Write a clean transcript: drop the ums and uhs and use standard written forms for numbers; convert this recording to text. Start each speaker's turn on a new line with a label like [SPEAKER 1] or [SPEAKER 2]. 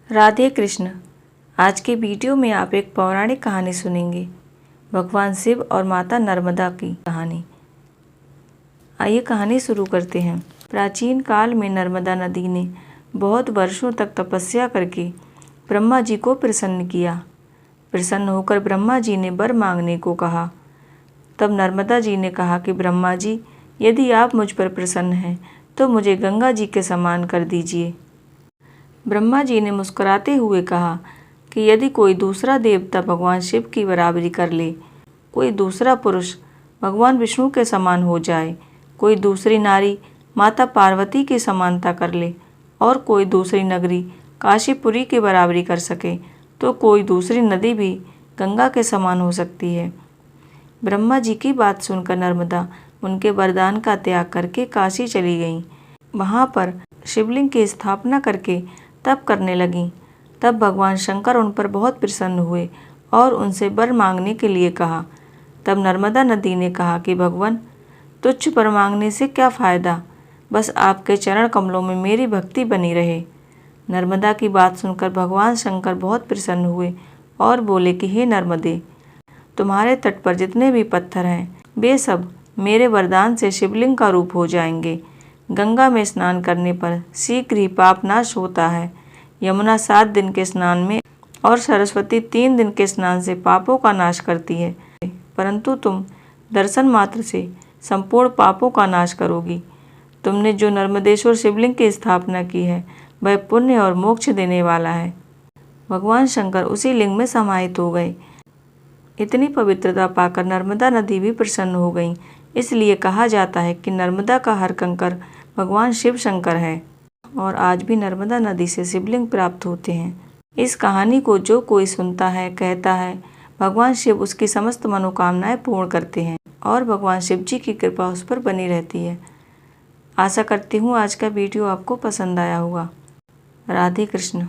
[SPEAKER 1] राधे कृष्ण। आज के वीडियो में आप एक पौराणिक कहानी सुनेंगे, भगवान शिव और माता नर्मदा की कहानी। आइए कहानी शुरू करते हैं। प्राचीन काल में नर्मदा नदी ने बहुत वर्षों तक तपस्या करके ब्रह्मा जी को प्रसन्न किया। प्रसन्न होकर ब्रह्मा जी ने वर मांगने को कहा। तब नर्मदा जी ने कहा कि ब्रह्मा जी, यदि आप मुझ पर प्रसन्न हैं तो मुझे गंगा जी के समान कर दीजिए। ब्रह्मा जी ने मुस्कुराते हुए कहा कि यदि कोई दूसरा देवता भगवान शिव की बराबरी कर ले, कोई दूसरा पुरुष भगवान विष्णु के समान हो जाए, कोई दूसरी नारी माता पार्वती की समानता कर ले और कोई दूसरी नगरी काशीपुरी की बराबरी कर सके, तो कोई दूसरी नदी भी गंगा के समान हो सकती है। ब्रह्मा जी की बात सुनकर नर्मदा उनके वरदान का त्याग करके काशी चली गईं। वहाँ पर शिवलिंग की स्थापना करके तप करने लगीं। तब भगवान शंकर उन पर बहुत प्रसन्न हुए और उनसे वर मांगने के लिए कहा। तब नर्मदा नदी ने कहा कि भगवान, तुच्छ वर मांगने से क्या फ़ायदा, बस आपके चरण कमलों में मेरी भक्ति बनी रहे। नर्मदा की बात सुनकर भगवान शंकर बहुत प्रसन्न हुए और बोले कि हे नर्मदे, तुम्हारे तट पर जितने भी पत्थर हैं वे सब मेरे वरदान से शिवलिंग का रूप हो जाएंगे। गंगा में स्नान करने पर शीघ्र ही पाप नाश होता है। यमुना 7 दिन के स्नान में और सरस्वती 3 दिन के स्नान से पापों का नाश करती है, परंतु तुम दर्शन मात्र से संपूर्ण पापों का नाश करोगी। तुमने जो नर्मदेश्वर शिवलिंग की स्थापना की है वह पुण्य और मोक्ष देने वाला है। भगवान शंकर उसी लिंग में समाहित हो गए। इतनी पवित्रता पाकर नर्मदा नदी भी प्रसन्न हो गई। इसलिए कहा जाता है कि नर्मदा का हर कंकर भगवान शिव शंकर है और आज भी नर्मदा नदी से शिवलिंग प्राप्त होते हैं। इस कहानी को जो कोई सुनता है, कहता है, भगवान शिव उसकी समस्त मनोकामनाएं पूर्ण करते हैं और भगवान शिव जी की कृपा उस पर बनी रहती है। आशा करती हूँ आज का वीडियो आपको पसंद आया होगा। राधे कृष्ण।